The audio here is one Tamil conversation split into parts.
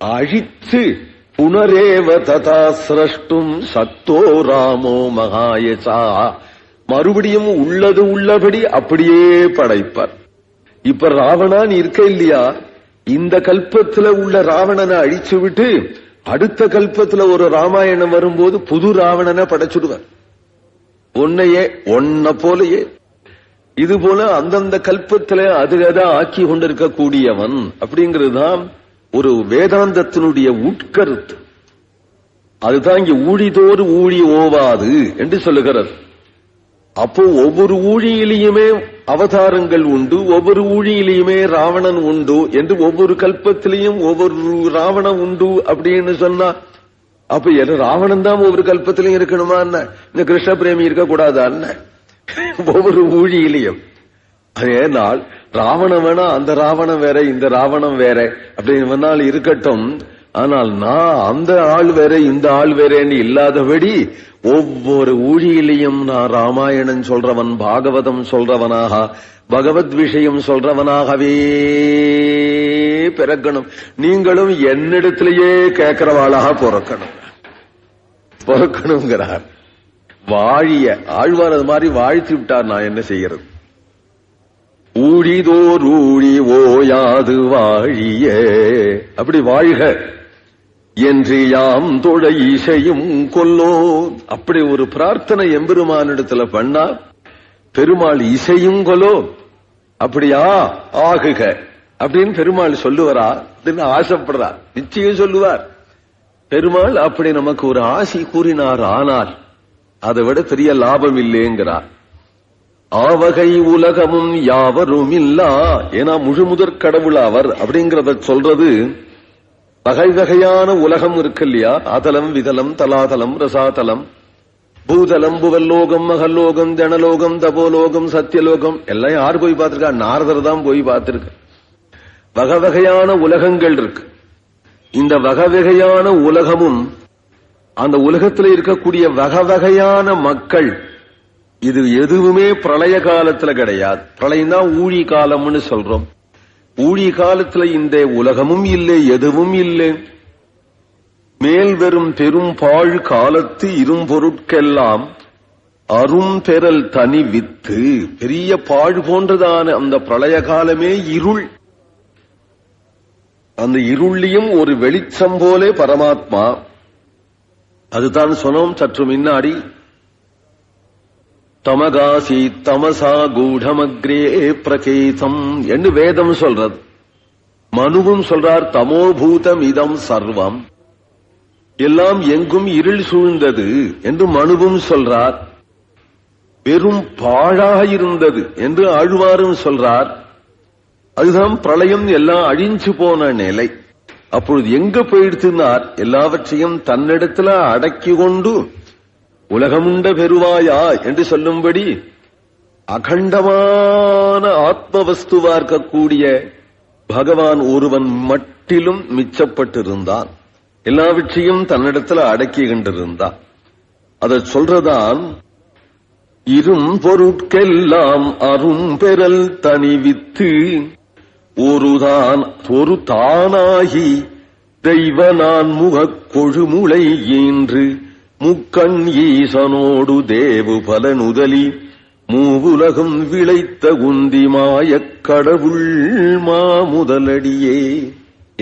அழித்து புனரேவ ததா சிரஷ்டும் சக்தோ ராமோ மகாயசா, மறுபடியும் உள்ளது உள்ளபடி அப்படியே படைப்பார். இப்ப ராவணான் இருக்க இல்லையா, இந்த கல்பத்துல உள்ள ராவணனை அழிச்சு விட்டு அடுத்த கல்பத்துல ஒரு ராமாயணம் வரும்போது புது ராவணனை படைச்சுடுவார். ஒன்ன போலயே இது போல அந்தந்த கல்பத்துல அது ஆக்கி கொண்டிருக்கக்கூடியவன் அப்படிங்கிறதுதான் ஒரு வேதாந்தத்தினுடைய உட்கருத்து. அதுதான் இங்க ஊழிதோறு ஊழி ஓவாது என்று சொல்லுகிறது. அப்போ ஒவ்வொரு ஊழியிலையுமே அவதாரங்கள் உண்டு, ஒவ்வொரு ஊழியிலையுமே ராவணன் உண்டு என்று ஒவ்வொரு கல்பத்திலையும் ஒவ்வொரு ராவணன் உண்டு அப்படின்னு சொன்னா அப்ப ராவணன் தான் ஒவ்வொரு கல்பத்திலையும் இருக்கணுமா? இந்த கிருஷ்ண பிரேமி இருக்கக்கூடாதா? ஒவ்வொரு ஊழியிலையும் அதேனால் ராவணன் வேணா அந்த ராவணன் வேற இந்த ராவணன் வேற அப்படின்னு வேணால் இருக்கட்டும். ஆனால் நான் அந்த ஆள் வேற இந்த ஆள் வேறேன்னு இல்லாதபடி ஒவ்வொரு ஊழியிலையும் நான் ராமாயணன் சொல்றவன், பாகவதம் சொல்றவனாக, பகவத் விஷயம் சொல்றவனாகவே பிறக்கணும். நீங்களும் என்னிடத்திலேயே கேட்கிறவாளாக பிறக்கணுங்கிறார். வாழிய ஆழ்வார் அது மாதிரி வாழ்த்தி விட்டார். நான் என்ன செய்யறது? ஊழிதோர் ஊழி ஓயாது வாழிய, அப்படி வாழ்க என்று யாம் தொழ இசையும் கொல்லோ. அப்படி ஒரு பிரார்த்தனை எம்பெருமானிடத்துல பண்ணா பெருமாள் இசையும் கொல்லோ. அப்படியா ஆகுக அப்படின்னு பெருமாள் சொல்லுவாரா? ஆசைப்படுறார், நிச்சயம் சொல்லுவார் பெருமாள். அப்படி நமக்கு ஒரு ஆசை கூறினார். ஆனால் அதை விட பெரிய லாபம் இல்லைங்கிறார். ஆவகை உலகமும் யாவரும் இல்லா, ஏன்னா முழுமுதற் கடவுள் அவர் அப்படிங்கறத சொல்றது. வகை வகையான உலகம் இருக்கு இல்லையா, அதலம் விதலம் தலாதலம் ரசாதலம் பூதலம் புவல்லோகம் மகல்லோகம் ஜனலோகம் தபோலோகம் சத்தியலோகம் எல்லாம் யார் போய் பார்த்திருக்கா? நாரதர் தான் போய் பார்த்திருக்க. வகை வகையான உலகங்கள் இருக்கு. இந்த வகை வகையான உலகமும் அந்த உலகத்தில் இருக்கக்கூடிய வகை வகையான மக்கள், இது எதுவுமே பிரளய காலத்துல கிடையாது. பிரளயம் தான் ஊழி காலம்னு சொல்றோம். ஊழி காலத்துல இந்த உலகமும் இல்லை, எதுவும் இல்லை. மேல் வெறும் பெரும் பாழ் காலத்து இரும்பொருட்கெல்லாம் அரும் பெறல் தனி வித்து. பெரிய பாழ் போன்றதான அந்த பிரளய காலமே இருள். அந்த இருளியும் ஒரு வெளிச்சம் போலே பரமாத்மா. அதுதான் சொன்னோம் சற்று முன்னாடி. தமகாசி தமசா கூடமக்ரே பிரகேசம் என்று வேதம் சொல்றது. மனுவும் சொல்றார் தமோபூதம் இதம் சர்வம், எல்லாம் எங்கும் இருள் சூழ்ந்தது என்று மனுவும் சொல்றார். வெறும் பாழாக இருந்தது என்று ஆழ்வாரும் சொல்றார். அதுதான் பிரளயம், எல்லாம் அழிஞ்சு போன நிலை. அப்பொழுது எங்க போயிடுத்துனார்? எல்லாவற்றையும் தன்னிடத்துல அடக்கி கொண்டு உலகமுண்ட பெருவாயா என்று சொல்லும்படி அகண்டமான ஆத்ம வஸ்துவா இருக்கக்கூடிய பகவான் ஒருவன் மட்டிலும் மிச்சப்பட்டிருந்தான். எல்லாவற்றையும் தன்னிடத்துல அடக்கி கொண்டிருந்தான். அதை சொல்றதான் இரும் பொருட்கெல்லாம் அரும் பெறல் தனிவித்து ஒரு தானாகி தெய்வ நான் முகக் கொழுமுளை ஈன்று முக்கண் ஈசனோடு தேவு பல நுதலி மூவுலகம் விளைத்த குந்தி மாயக் கடவுள் மாமுதலடியே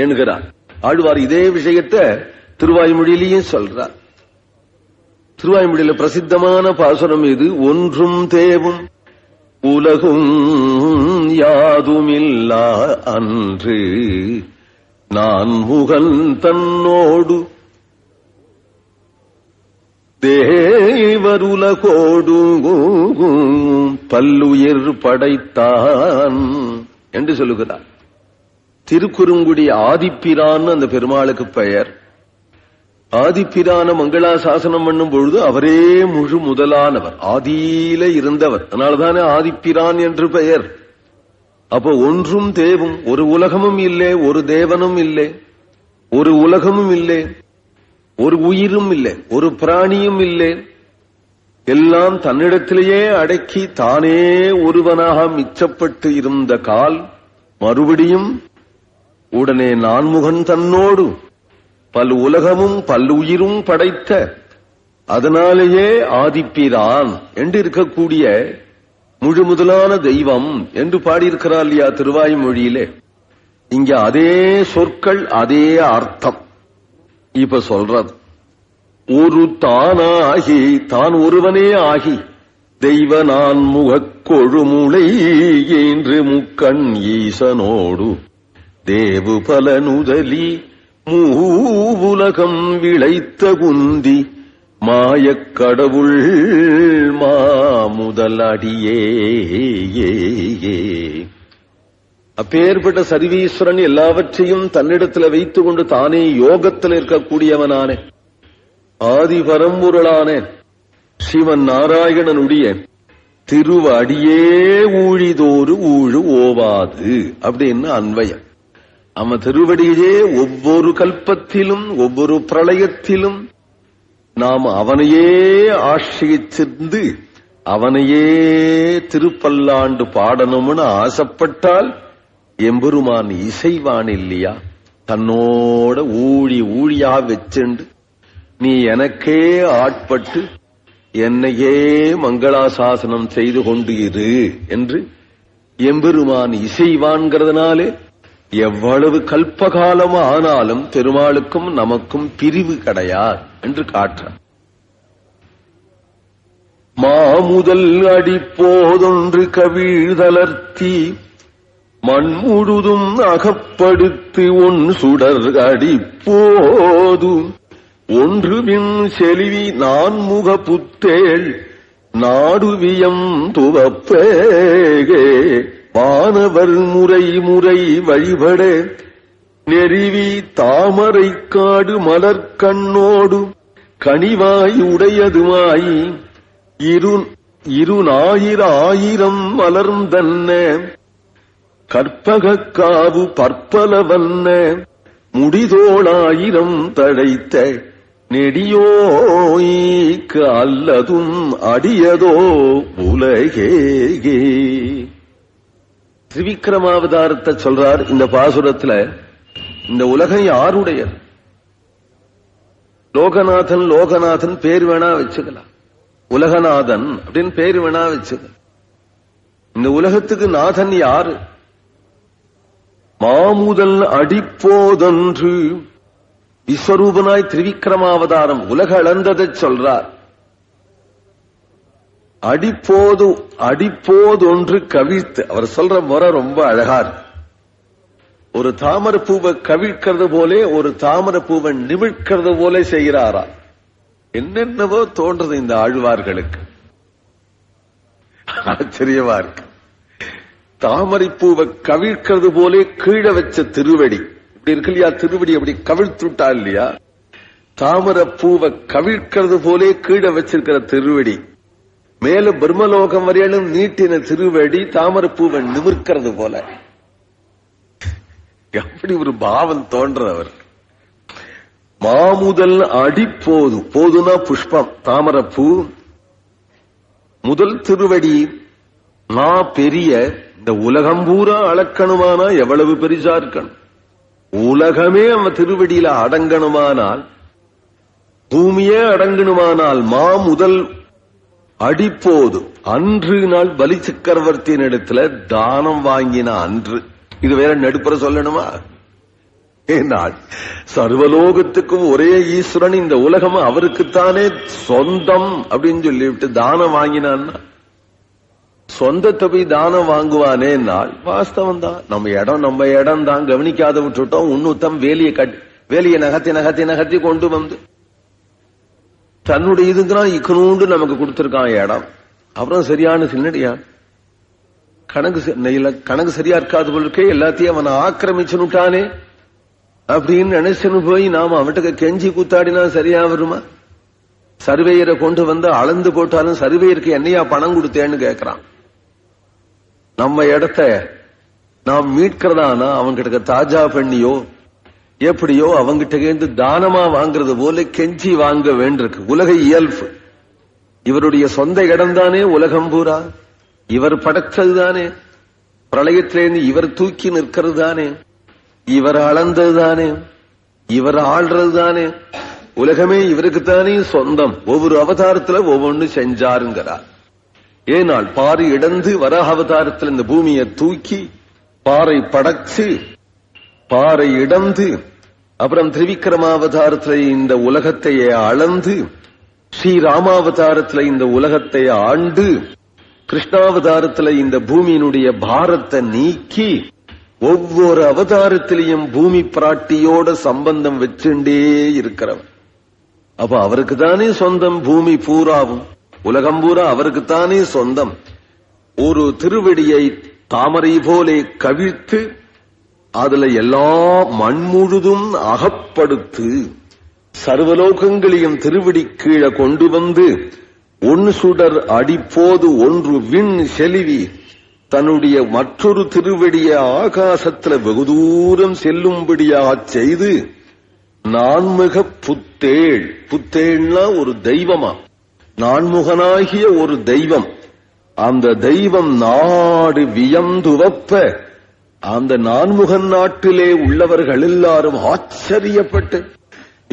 என்கிறார் ஆழ்வார். இதே விஷயத்தை திருவாய்மொழியிலேயும் சொல்றார். திருவாய்மொழியில பிரசித்தமான பாசுரம் இது. ஒன்றும் தேவும் உலகும் யாதுமில்லா அன்று நான் முகன் தன்னோடு தேவருலகோடு பல்லுயிர் படைத்தான் என்று சொல்லுகிறார். திருக்குறுங்குடி ஆதிப்பிரான் அந்த பெருமாளுக்கு பெயர். ஆதிப்பிரான மங்களாசாசனம் பண்ணும் பொழுது அவரே முழு முதலானவர், ஆதியில இருந்தவர். அதனால்தானே ஆதிப்பிரான் என்று பெயர். அப்போ ஒன்றும் தேவும், ஒரு உலகமும் இல்லை, ஒரு தேவனும் இல்லை, ஒரு உலகமும் இல்லை, ஒரு உயிரும் இல்லை, ஒரு பிராணியும் இல்லை. எல்லாம் தன்னிடத்திலேயே அடக்கி தானே ஒருவனாக மிச்சப்பட்டு இருந்த கால் மறுபடியும் உடனே நான்முகன் தன்னோடு பல் உலகமும் பல்லுயிரும் படைத்த அதனாலேயே ஆதிப்பிரான் என்று இருக்கக்கூடிய முழு முதலான தெய்வம் என்று பாடியிருக்கிறார் இல்லையா திருவாய்மொழியிலே. இங்க அதே சொற்கள் அதே அர்த்தம் இப்ப சொல்றது. ஒரு தானாகி தான் ஒருவனே ஆகி தெய்வ நான் முகக் கொழுமுளை என்று முக்கண் ஈசனோடு தேவு பல நுதலி மூவுலகம் விளைத்த குந்தி மாயக் கடவுள் மாமுதல் அடியே. அப்பேற்பட்ட சர்வீஸ்வரன் எல்லாவற்றையும் தன்னிடத்தில் வைத்துக் கொண்டு தானே யோகத்தில் இருக்கக்கூடியவனானே ஆதி பரம்பொருளான சிவன் நாராயணனுடைய திருவடியே ஊழிதோறு ஊழு ஓவாது அப்படின்னு அன்வயம். அவன் திருவடியே ஒவ்வொரு கல்பத்திலும் ஒவ்வொரு பிரளயத்திலும் நாம் அவனையே ஆசிரியிச்சிருந்து அவனையே திருப்பல்லாண்டு பாடணும்னு ஆசைப்பட்டால் எம்பெருமான் இசைவான் இல்லையா? தன்னோட ஊழியா வச்சுண்டு நீ எனக்கே ஆட்பட்டு என்னையே மங்களாசாசனம் செய்து கொண்டு இரு என்று எம்பெருமான் இசைவான்கிறதுனாலே எவ்வளவு கல்பகாலம் ஆனாலும் பெருமாளுக்கும் நமக்கும் பிரிவு கிடையாது என்று காட்டுறார். மாமுதல் அடிப்போதொன்று கவிழ்தலர்த்தி மண் முழுதும் அகப்படுத்து ஒன் சுடர் அடிப்போது ஒன்றுவின் செலிவி நான்முக புத்தேள் நாடுவியம் துவப்பேகே வானவர் முறை முறை வழிபட நெறிவி தாமரை காடு மலர்கண்ணோடு கனிவாய் உடையதுமாய் இருநாயிரம் மலர்ந்தன்ன கற்பகக்காவு பற்பலவன்ன முடிதோளாயிரம் தழைத்த நெடியோய்க்கு அல்லதும் அடியதோ உலகேகே. திரிவிக்ரமாவதாரத்தை சொல்றார் இந்த பாசுரத்துல. இந்த உலகம் யாருடையது? லோகநாதன் லோகநாதன் பேர் வேணா வச்சுக்கலாம், உலகநாதன் அப்படின்னு பேர் வேணா வச்சுக்கலாம். இந்த உலகத்துக்கு நாதன் யாரு? மாமுதல் அடிப்போதொன்று விஸ்வரூபனாய் திரிவிக்ரமாவதாரம் உலக அளந்ததை சொல்றார். அடிப்போதொன்று கவிழ்த்து அவர் சொல்ற முறை ரொம்ப அழகா இருக்கு. ஒரு தாமரை பூவை கவிழ்க்கிறது போலே ஒரு தாமரை பூவை நிமிழ்க்கிறது போல செய்கிறாரா? என்னென்னவோ தோன்றது இந்த ஆழ்வார்களுக்கு. ஆச்சரியமா இருக்கு. தாமரை பூவை கவிழ்க்கிறது போலே கீழே வச்ச திருவடி இப்படி இருக்கு இல்லையா? திருவடி அப்படி கவிழ்த்துட்டா இல்லையா? தாமரை பூவை கவிழ்க்கிறது போலே கீழே வச்சிருக்கிற திருவடி, மேல பிரம்மலோகம் வரையிலும் நீட்டின திருவடி தாமரை பூவை நிமிர்க்கிறது போல எப்படி ஒரு பாவம் தோன்றவர். மாமுதல் அடிப்போது, போதுனா புஷ்பம் தாமரை பூ, முதல் திருவடி நான் பெரிய. இந்த உலகம் பூரா அளக்கணுமானா எவ்வளவு பெரிசா இருக்கணும்? உலகமே அவன் திருவடியில அடங்கணுமானால், பூமியே அடங்கணுமானால் முதல் அடிப்போது அன்று நாள் பலி சக்கரவர்த்தியின் இடத்துல தானம் வாங்கின அன்று. இது வேற நடுப்புற சொல்லணுமா? நாள் சர்வலோகத்துக்கும் ஒரே ஈஸ்வரன், இந்த உலகம் அவருக்குத்தானே சொந்தம் அப்படின்னு சொல்லிவிட்டு தானம் வாங்கினான்னா சொந்தத்தை போய் தானம் வாங்குவானே நாள். வாஸ்தவம் தான், நம்ம இடம் தான் கவனிக்காத விட்டுட்டோம். உன்னுத்தம் வேலியை நகர்த்தி கொண்டு வந்து தன்னுடைய இதுங்கிறான் இக்கணுண்டு நமக்கு கொடுத்திருக்கான் இடம். அப்புறம் சரியான சின்னடியா கணக்கு சரியா இருக்காது போல எல்லாத்தையும் அவனை ஆக்கிரமிச்சுட்டானே அப்படின்னு நினைச்சுன்னு போய் நாம அவன்கிட்ட கெஞ்சி கூத்தாடினா சரியா வருமா? சர்வேயரை கொண்டு வந்து அளந்து போட்டாலும் சர்வேயருக்கு என்னையா பணம் கொடுத்தேன்னு கேட்கிறான். நம்ம இடத்த நாம் மீட்கிறதானா அவன்கிட்ட தாஜா பண்ணியோ எப்படியோ அவங்கிட்ட இருந்து தானமா வாங்குறது போல கெஞ்சி வாங்க வேண்டியிருக்கு. உலக இயல்பு. இவருடைய சொந்த இடம் தானே உலகம் பூரா, இவர் படைச்சது தானே, பிரளயத்திலேருந்து இவர் தூக்கி நிற்கிறது தானே. இவர் அளந்ததுதானே, இவர் ஆள்றதுதானே, உலகமே இவருக்குத்தானே சொந்தம். ஒவ்வொரு அவதாரத்துல ஒவ்வொன்னு செஞ்சாருங்கிறார். ஏனால் பாறை இடந்து வராக அவதாரத்தில் இந்த பூமியை தூக்கி பாறை படைச்சு பாறை இடந்து, அப்புறம் திரிவிக்ரமாவதாரத்துல இந்த உலகத்தையே அளந்து, ஸ்ரீராமாவதாரத்துல இந்த உலகத்தை ஆண்டு, கிருஷ்ணாவதாரத்துல இந்த பூமியினுடைய பாரத்தை நீக்கி, ஒவ்வொரு அவதாரத்திலையும் பூமி பிராட்டியோட சம்பந்தம் வச்சுட்டே இருக்கிறவர். அப்ப அவருக்குத்தானே சொந்தம் பூமி பூராவும், உலகம் பூரா அவருக்குத்தானே சொந்தம். ஒரு திருவடியை தாமரை போலே கவிழ்த்து அதுல எல்லா மண் முழுதும் அகப்படுத்து, சர்வலோகங்களையும் திருவடி கீழே கொண்டு வந்து, ஒன் சுடர் அடிப்போது ஒன்று விண் செலுவி தன்னுடைய மற்றொரு திருவடிய ஆகாசத்துல வெகு தூரம் செல்லும்படியாக செய்து, நான்முக புத்தேள், புத்தேள்னா ஒரு தெய்வமா, நான்முகனாகிய ஒரு தெய்வம். அந்த தெய்வம் நாடு வியந்துவப்ப, அந்த நான்முகன் நாட்டிலே உள்ளவர்கள் எல்லாரும் ஆச்சரியப்பட்டு,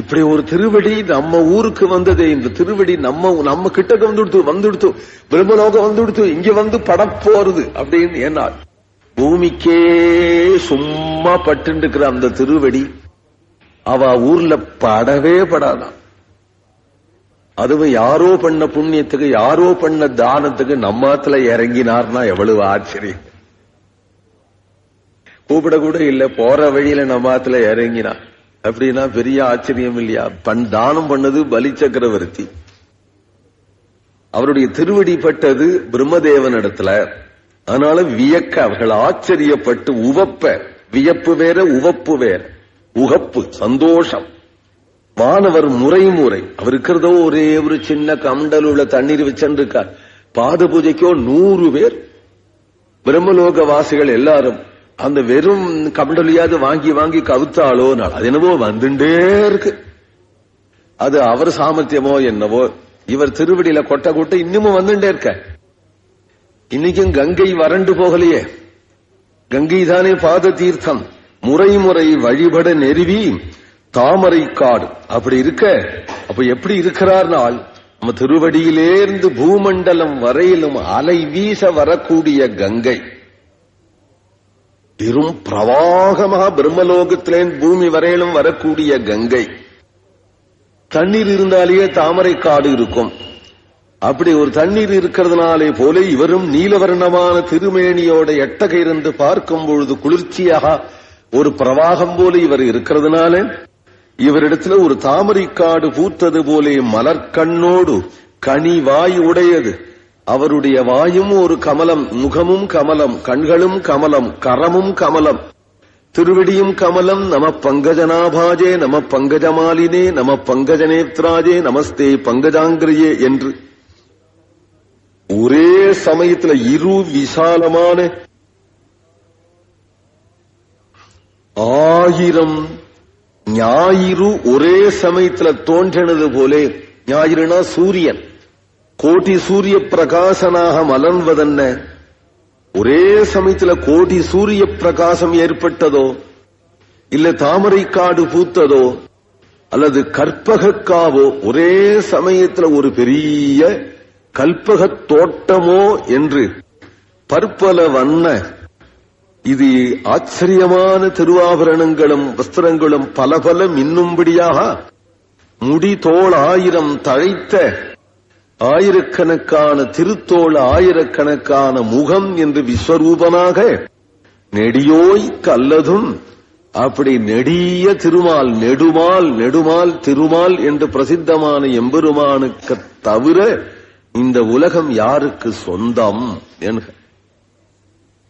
இப்படி ஒரு திருவடி நம்ம ஊருக்கு வந்ததே, இந்த திருவடி நம்ம கிட்டக்கு வந்துடுத்து பிரம்மலோகம் வந்துடுத்து, இங்க வந்து படப்போறது அப்படின்னு. ஏன்னா பூமிக்கே சும்மா பட்டு இருக்கிற அந்த திருவடி அவ ஊர்ல படவே படாதான். அதுவும் யாரோ பண்ண புண்ணியத்துக்கு, யாரோ பண்ண தானத்துக்கு நம்மத்துல இறங்கினார்னா எவ்வளவு ஆச்சரியம். கூப்பிட கூட இல்ல, போற வழியில நம்மத்துல இறங்கினார் அப்படின்னா பெரிய ஆச்சரியம் இல்லையா? தானம் பண்ணது பலி சக்கரவர்த்தி, அவருடைய திருவடி பட்டது பிரம்மதேவன் இடத்துல. அதனால வியக்க அவர்கள் ஆச்சரியப்பட்டு உவப்ப, வியப்பு வேற உவப்பு வேற, உகப்பு சந்தோஷம். வானவர் முறை அவர் இருக்கிறதோ ஒரே ஒரு சின்ன கமண்டல் உள்ள தண்ணீர் வச்சிருக்கார். பாத பூஜைக்கோ 100 பேர் பிரம்மலோக வாசிகள் எல்லாரும் அந்த வெறும் கமண்டலியாவது வாங்கி வாங்கி கவுத்தாளோ, அது என்னவோ வந்துட்டே இருக்கு. அது அவர் சாமர்த்தியமோ என்னவோ, இவர் திருவடியில கொட்ட இன்னமும் வந்துட்டே இருக்க. இன்னைக்கும் கங்கை வறண்டு போகலையே, கங்கை தானே பாத தீர்த்தம். முறை வழிபட நெருவி தாமரை காடு அப்படி இருக்க. அப்ப எப்படி இருக்கிறார்னால், நம்ம திருவடியிலேருந்து பூமண்டலம் வரையிலும் அலை வீச வரக்கூடிய கங்கை, பெரும் பிரவாகமாக பிரம்மலோகத்திலே பூமி வரையிலும் வரக்கூடிய கங்கை. தண்ணீர் இருந்தாலேயே தாமரை காடு இருக்கும். அப்படி ஒரு தண்ணீர் இருக்கிறதுனாலே போல இவரும் நீலவர்ணமான திருமேனியோட எட்டக இருந்து பார்க்கும் பொழுது குளிர்ச்சியாக ஒரு பிரவாகம் போல இவர் இருக்கிறதுனால, இவரிடத்துல ஒரு தாமரை காடு பூத்தது போலே மலர்கண்ணோடு கனி வாய் உடையது. அவருடைய வாயும் ஒரு கமலம், முகமும் கமலம், கண்களும் கமலம், கரமும் கமலம், திருவடியும் கமலம். நம பங்கஜநாபாஜே, நம பங்கஜமாலினே, நம பங்கஜநேத்ராஜே, நமஸ்தே பங்கஜாங்கிரியே என்று ஒரே சமயத்துல இரு விசாலமான 1000 ஞாயிறு ஒரே சமயத்துல தோன்றினது போலே. ஞாயிறுனா சூரியன், கோட்டி சூரிய பிரகாசனாக மலர்வதென்ன, ஒரே சமயத்துல கோடி சூரிய பிரகாசம் ஏற்பட்டதோ, இல்ல தாமரை காடு பூத்ததோ, அல்லது கற்பகக்காவோ, ஒரே சமயத்துல ஒரு பெரிய கல்பக தோட்டமோ என்று பற்பல வண்ண இது ஆச்சரியமான திருவாபரணங்களும் வஸ்திரங்களும் பல பல மின்னும்படியாக முடி தோள் 1000 தழைத்த ஆயிரக்கணக்கான திருத்தோள், ஆயிரக்கணக்கான முகம் என்று விஸ்வரூபனாக நெடியோய் கல்லதும். அப்படி நெடிய திருமால், நெடுமால் திருமால் என்று பிரசித்தமான எம்பெருமானுக்கு தவிர இந்த உலகம் யாருக்கு சொந்தம்?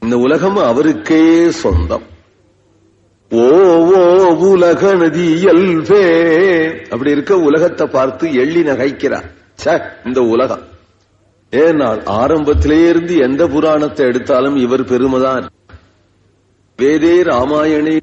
இந்த உலகம் அவருக்கே சொந்தம். ஓ உலக நதியல்வே, அப்படி இருக்க உலகத்தை பார்த்து எள்ளி நகைக்கிறார். இந்த உலகம் ஏனால் ஆரம்பத்திலே இருந்து எந்த புராணத்தை எடுத்தாலும் இவர் பெருமைதான். வேதே ராமாயணே